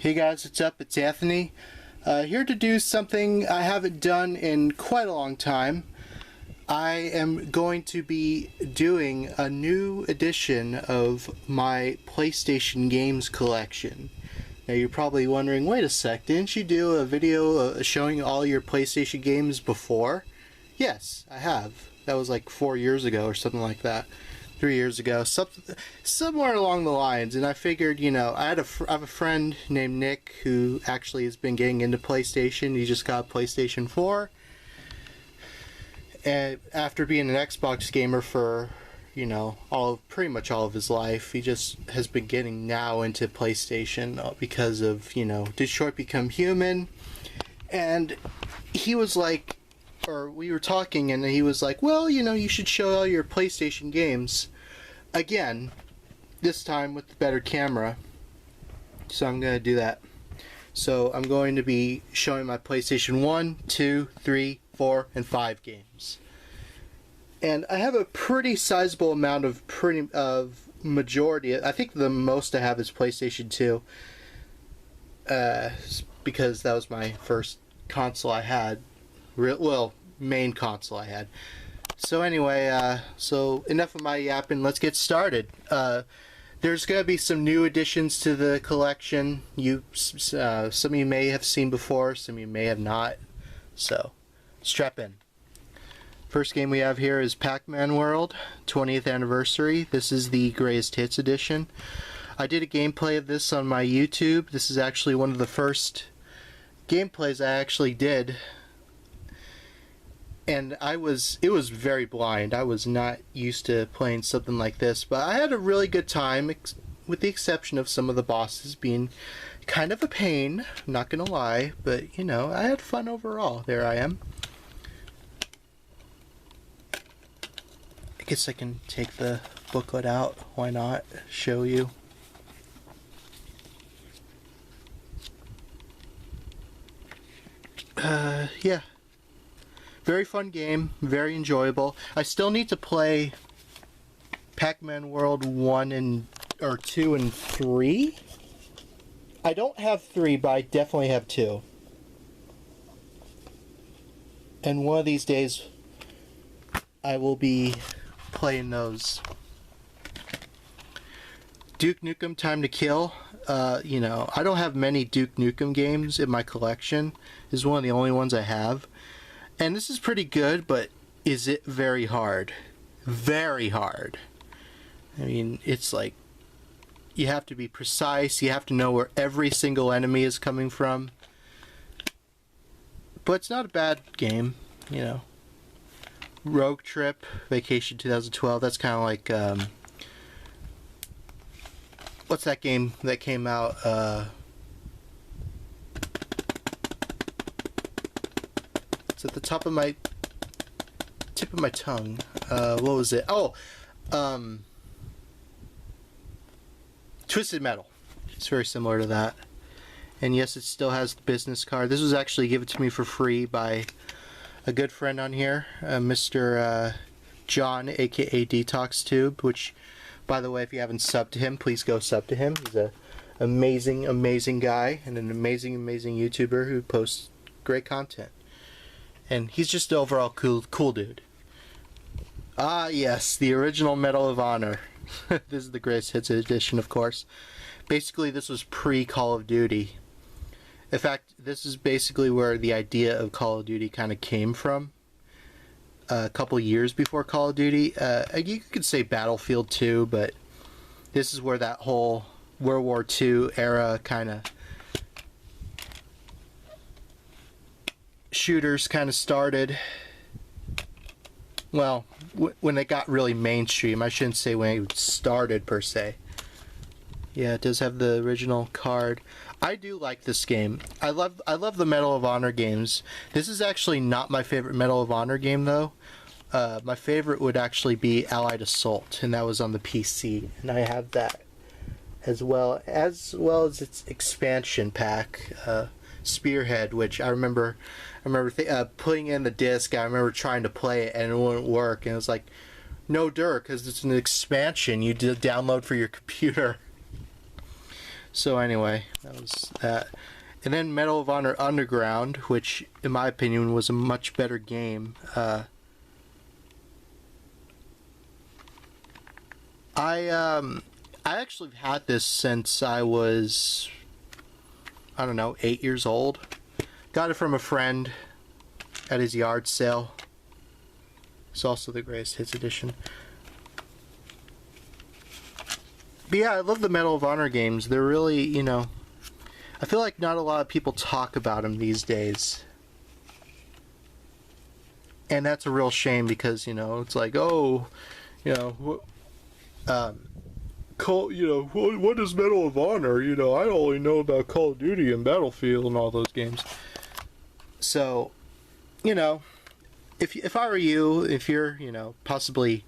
Hey guys, what's up? It's Anthony. Here to do something I haven't done in quite a long time. I am going to be doing a new edition of my PlayStation games collection. Now you're probably wondering, wait a sec, didn't you do a video showing all your PlayStation games before? Yes, I have. That was like 4 years ago or something like that. 3 years ago, somewhere along the lines, and I figured, you know, I have a friend named Nick who actually has been getting into PlayStation. He just got PlayStation 4, and after being an Xbox gamer for, you know, pretty much all of his life, he just has been getting now into PlayStation because of, you know, Detroit Become Human, and he was like, or we were talking, and he was like, well, you know, you should show all your PlayStation games. Again, this time with the better camera. So I'm going to do that. So I'm going to be showing my PlayStation 1, 2, 3, 4, and 5 games. And I have a pretty sizable amount of majority. I think the most I have is PlayStation 2. Because that was my first console I had. Main console I had. So anyway, so enough of my yapping, let's get started. There's going to be some new additions to the collection. Some of you may have seen before, some of you may have not. So, strap in. First game we have here is Pac-Man World, 20th anniversary. This is the Greatest Hits edition. I did a gameplay of this on my YouTube. This is actually one of the first gameplays I actually did. And it was very blind. I was not used to playing something like this, but I had a really good time, with the exception of some of the bosses being kind of a pain, not gonna lie, but you know, I had fun overall. There I am. I guess I can take the booklet out, why not? Show you. Yeah. Very fun game, very enjoyable. I still need to play Pac-Man World 1 or 2 and 3. I don't have 3, but I definitely have 2. And one of these days I will be playing those. Duke Nukem Time to Kill. You know, I don't have many Duke Nukem games in my collection. This is one of the only ones I have. And this is pretty good, but is it very hard? Very hard. I mean, it's like, you have to be precise, you have to know where every single enemy is coming from. But it's not a bad game, you know. Rogue Trip, Vacation 2012, that's kind of like, what's that game that came out, at the tip of my tongue. What was it? Oh, Twisted Metal. It's very similar to that. And yes, it still has the business card. This was actually given to me for free by a good friend on here, Mr. John, aka Detox Tube, which, by the way, if you haven't subbed to him, please go sub to him. He's an amazing guy and an amazing YouTuber who posts great content. And he's just an overall cool dude. Ah, yes, the original Medal of Honor. This is the Greatest Hits edition, of course. Basically, this was pre-Call of Duty. In fact, this is basically where the idea of Call of Duty kind of came from. A couple years before Call of Duty. You could say Battlefield 2, but this is where that whole World War II era kind of shooters kind of started. Well, when it got really mainstream. I shouldn't say when it started per se. Yeah, it does have the original card. I do like this game. I love the Medal of Honor games. This is actually not my favorite Medal of Honor game though. My favorite would actually be Allied Assault, and that was on the PC, and I have that as well as its expansion pack, Spearhead, which I remember putting in the disc. I remember trying to play it and it wouldn't work, and it was like, no dirt, because it's an expansion you download for your computer. So anyway, that was that. And then Medal of Honor Underground, which in my opinion was a much better game. I actually had this since I was, I don't know, 8 years old. Got it from a friend at his yard sale. It's also the Greatest Hits edition. But yeah, I love the Medal of Honor games. They're really, you know, I feel like not a lot of people talk about them these days. And that's a real shame because, you know, it's like, oh, you know, what is Medal of Honor? You know, I only know about Call of Duty and Battlefield and all those games. So, you know, if I were you, if you're, you know, possibly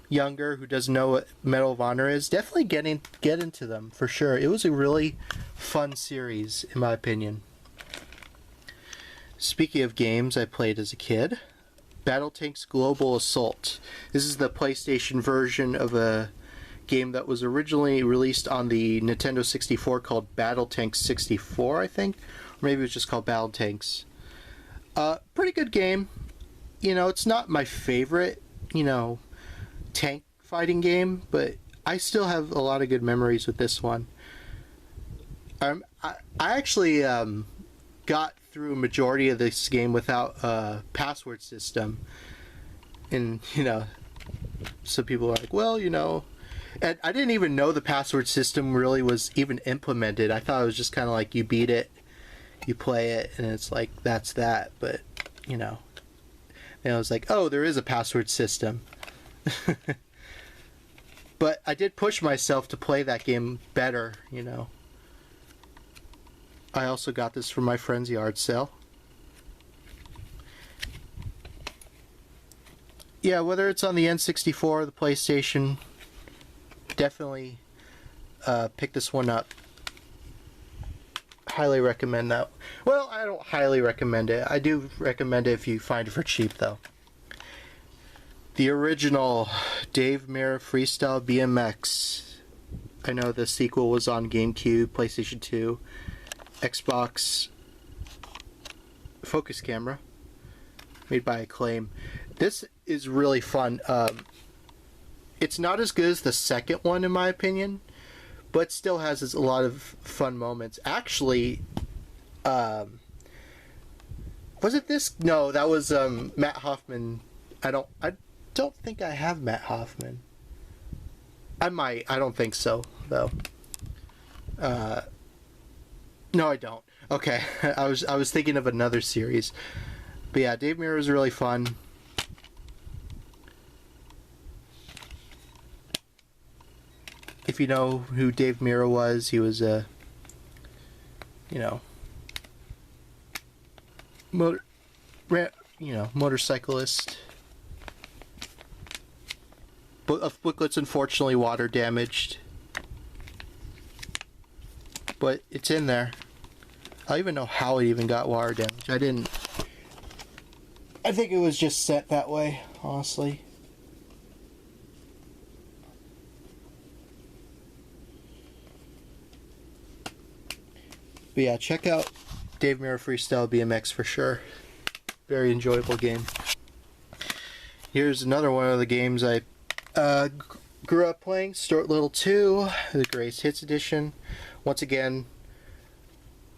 younger who doesn't know what Medal of Honor is, definitely get into them for sure. It was a really fun series in my opinion. Speaking of games I played as a kid, Tanks Global Assault. This is the PlayStation version of a game that was originally released on the Nintendo 64 called Tanks 64, I think, or maybe it was just called Tanks. Pretty good game. You know, it's not my favorite, you know, tank fighting game, but I still have a lot of good memories with this one. I actually got through a majority of this game without a password system, and you know, some people are like, well, you know, and I didn't even know the password system really was even implemented. I thought it was just kind of like you beat it, you play it, and it's like that's that. But you know, and I was like, oh, there is a password system. But I did push myself to play that game better, you know. I also got this from my friend's yard sale. Yeah, whether it's on the N64 or the PlayStation, definitely pick this one up. Highly recommend that. Well, I don't highly recommend it. I do recommend it if you find it for cheap, though. The original Dave Mirra Freestyle BMX. I know the sequel was on GameCube, PlayStation 2, Xbox. Focus camera. Made by Acclaim. This is really fun. It's not as good as the second one, in my opinion, but still has a lot of fun moments. Actually, was it this? No, that was Matt Hoffman. I don't think I have Matt Hoffman. I might. I don't think so, though. No, I don't. Okay, I was thinking of another series. But yeah, Dave Mirra was really fun. If you know who Dave Mirra was, he was a, you know, motorcyclist. Booklet's unfortunately water damaged, but it's in there. I don't even know how it even got water damage. I think it was just set that way, honestly. But yeah, check out Dave Mirra Freestyle BMX for sure. Very enjoyable game. Here's another one of the games I grew up playing, Stuart Little 2, the Greatest Hits edition. Once again,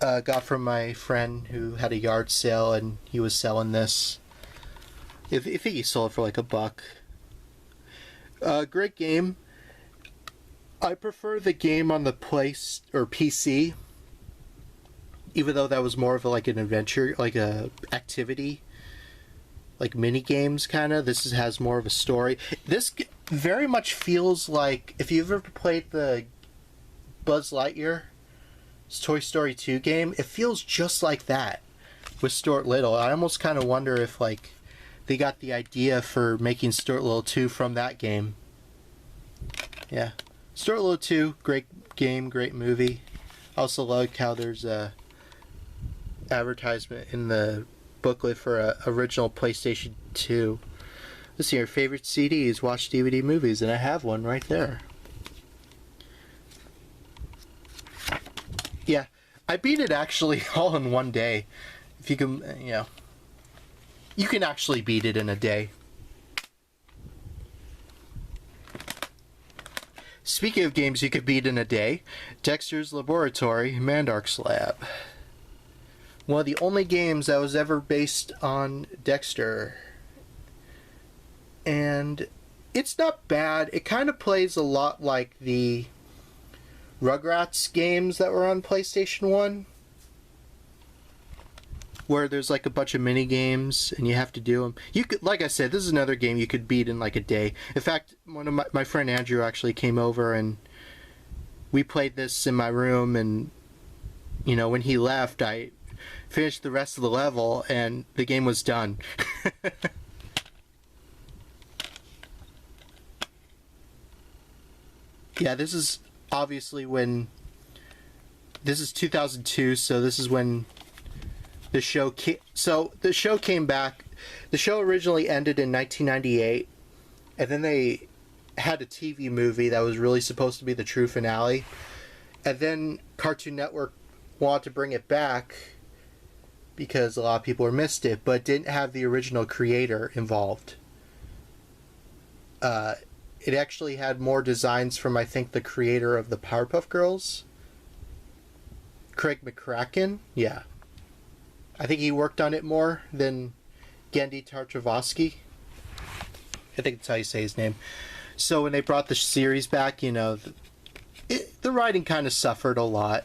got from my friend who had a yard sale and he was selling this. I think he sold it for like $1. Great game. I prefer the game on the PC, even though that was more of like an adventure, like a activity, like mini games kind of. This has more of a story. This very much feels like, if you've ever played the Buzz Lightyear Toy Story 2 game, it feels just like that with Stuart Little. I almost kind of wonder if like they got the idea for making Stuart Little 2 from that game. Yeah, Stuart Little 2, great game, great movie. I also like how there's a advertisement in the booklet for a original PlayStation 2. Let's see, your favorite CDs, watch DVD movies, and I have one right there. Yeah, I beat it actually all in one day. If you can, you can actually beat it in a day. Speaking of games you could beat in a day, Dexter's Laboratory, Mandark's Lab. One of the only games that was ever based on Dexter. And it's not bad. It kind of plays a lot like the Rugrats games that were on PlayStation 1. Where there's like a bunch of mini games and you have to do them. You could, like I said, this is another game you could beat in like a day. In fact, one of my friend Andrew actually came over and we played this in my room, and when he left, I finished the rest of the level and the game was done. Yeah, this is obviously when this is 2002, so this is when the show came back. The show originally ended in 1998, and then they had a TV movie that was really supposed to be the true finale, and then Cartoon Network wanted to bring it back because a lot of people missed it, but didn't have the original creator involved. It actually had more designs from, I think, the creator of the Powerpuff Girls, Craig McCracken. Yeah, I think he worked on it more than Gendy Tartakovsky. I think that's how you say his name. So when they brought the series back, the writing kind of suffered a lot.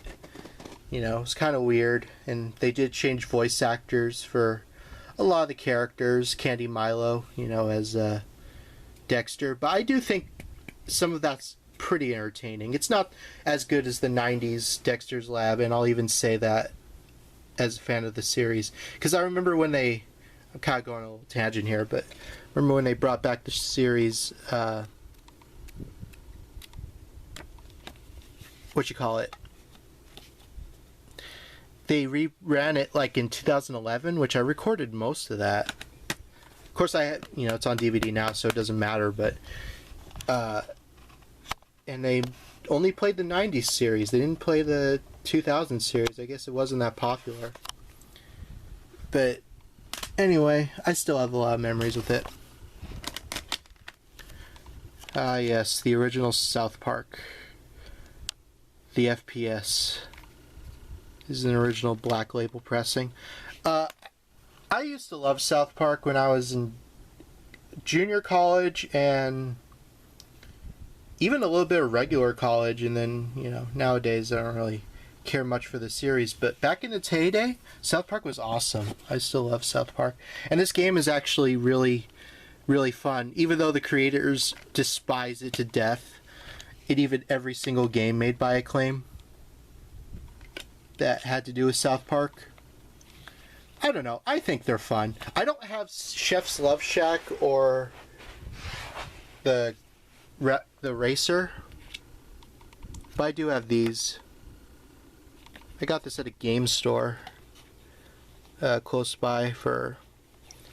It was kind of weird, and they did change voice actors for a lot of the characters. Candy Milo, as Dexter, but I do think some of that's pretty entertaining. It's not as good as the 90s Dexter's Lab, and I'll even say that as a fan of the series, because I remember when I'm kind of going on a little tangent here, but remember when they brought back the series, they reran it like in 2011, which I recorded most of that. Of course, it's on DVD now, so it doesn't matter, but and they only played the 90s series. They didn't play the 2000 series. I guess it wasn't that popular. But anyway, I still have a lot of memories with it. Yes, the original South Park. The FPS. This is an original Black Label pressing. I used to love South Park when I was in junior college and even a little bit of regular college, and then, nowadays I don't really care much for the series, but back in its heyday, South Park was awesome. I still love South Park. And this game is actually really, really fun, even though the creators despise it to death. Every single game made by Acclaim that had to do with South Park, I don't know, I think they're fun. I don't have Chef's Love Shack or the Racer, but I do have these. I got this at a game store close by for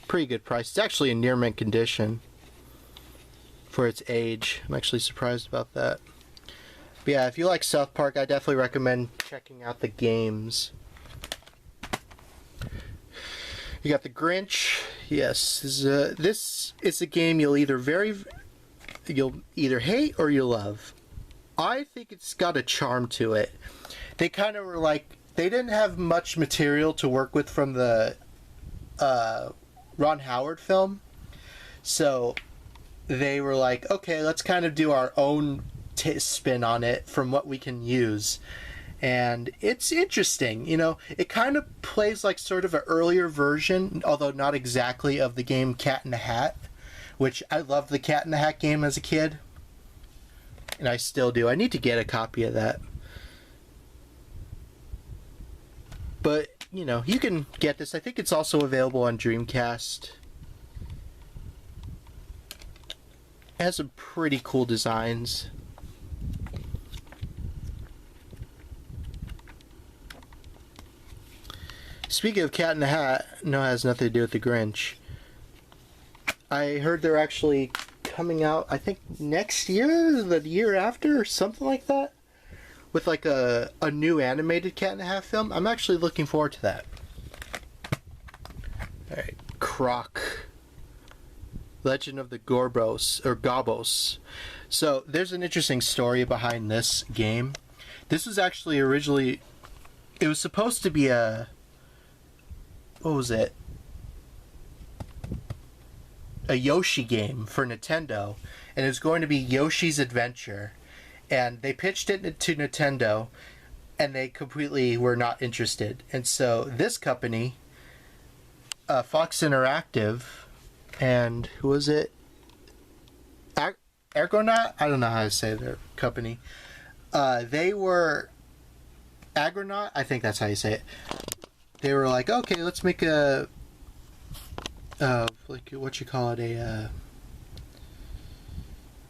a pretty good price. It's actually in near mint condition for its age. I'm actually surprised about that. But yeah, if you like South Park, I definitely recommend checking out the games. You got the Grinch. Yes, this is a game you'll either hate or you love. I think it's got a charm to it. They kind of were like, they didn't have much material to work with from the Ron Howard film, so they were like, okay, let's kind of do our own spin on it from what we can use. And it's interesting, it kind of plays like sort of an earlier version, although not exactly, of the game Cat in the Hat, which I loved the Cat in the Hat game as a kid, and I still do. I need to get a copy of that. But, you can get this. I think it's also available on Dreamcast. It has some pretty cool designs. Speaking of Cat in the Hat, no, it has nothing to do with the Grinch. I heard they're actually coming out, I think next year, the year after, or something like that, with like a new animated Cat in the Hat film. I'm actually looking forward to that. Alright, Croc. Legend of the Gobos. So there's an interesting story behind this game. This was actually originally, it was supposed to be a, what was it? A Yoshi game for Nintendo, and it was going to be Yoshi's Adventure. And they pitched it to Nintendo, and they completely were not interested. And so this company, Fox Interactive, and who was it? Argonaut? I don't know how to say their company. They were Agronaut. I think that's how you say it. They were like, okay, let's make a like what you call it,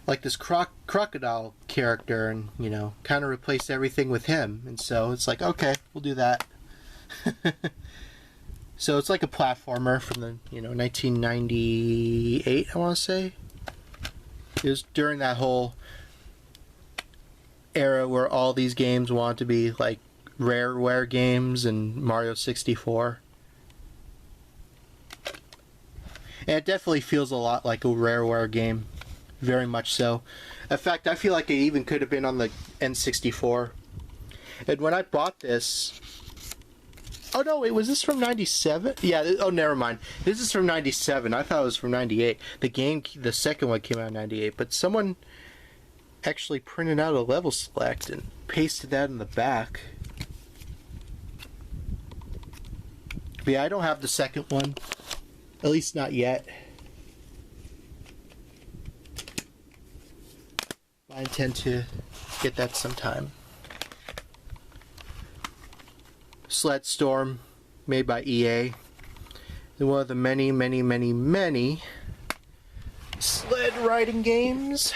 like this crocodile character, and you know, kind of replace everything with him. And so it's like, okay, we'll do that. So it's like a platformer from the 1998, I want to say. It was during that whole era where all these games wanted to be like Rareware games and Mario 64. And it definitely feels a lot like a Rareware game. Very much so. In fact, I feel like it even could have been on the N64. And when I bought this... Oh no, wait, was this from 97? Yeah, oh, never mind. This is from 97. I thought it was from 98. The second one came out in 98. But someone actually printed out a level select and pasted that in the back. But yeah, I don't have the second one. At least not yet. I intend to get that sometime. Sled Storm, made by EA. And one of the many, many, many, many sled riding games.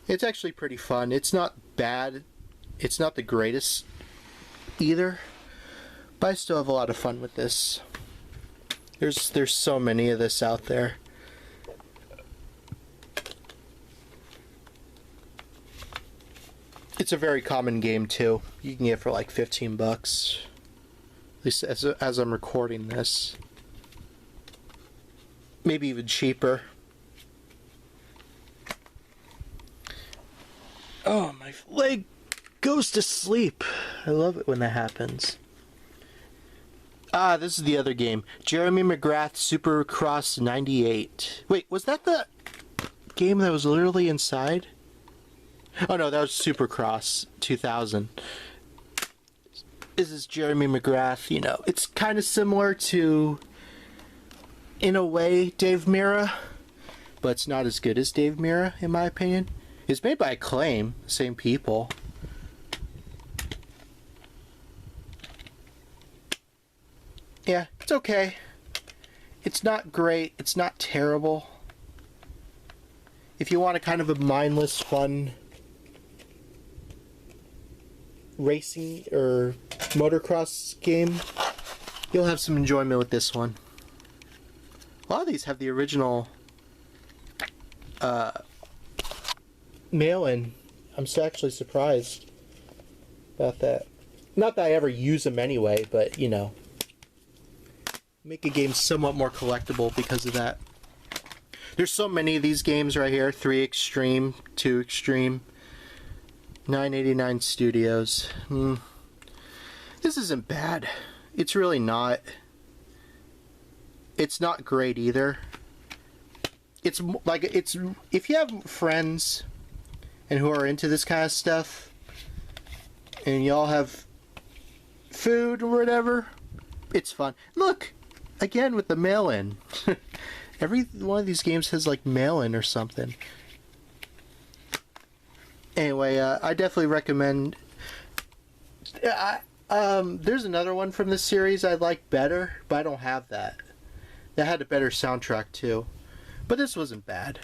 It's actually pretty fun. It's not bad. It's not the greatest either. But I still have a lot of fun with this. There's so many of this out there. It's a very common game too. You can get it for like 15 bucks. At least as I'm recording this. Maybe even cheaper. Oh, my leg goes to sleep. I love it when that happens. Ah, this is the other game. Jeremy McGrath Supercross 98. Wait, was that the game that was literally inside? Oh no, that was Supercross 2000. This is Jeremy McGrath, you know. It's kind of similar to, in a way, Dave Mirra, but it's not as good as Dave Mirra, in my opinion. It's made by Acclaim, same people. Yeah, it's okay. It's not great. It's not terrible. If you want a kind of a mindless, fun racing or motocross game, you'll have some enjoyment with this one. A lot of these have the original mail-in. I'm actually surprised about that. Not that I ever use them anyway, but you know, make a game somewhat more collectible because of that. There's so many of these games right here. 3 Extreme, 2 Extreme, 989 Studios. This isn't bad. It's really not. It's not great either. It's like, it's, if you have friends and who are into this kind of stuff, and y'all have food or whatever, it's fun. Look, again with the mail-in. Every one of these games has like mail-in or something. Anyway, I definitely recommend. There's another one from this series I like better, but I don't have that. That had a better soundtrack too, but this wasn't bad.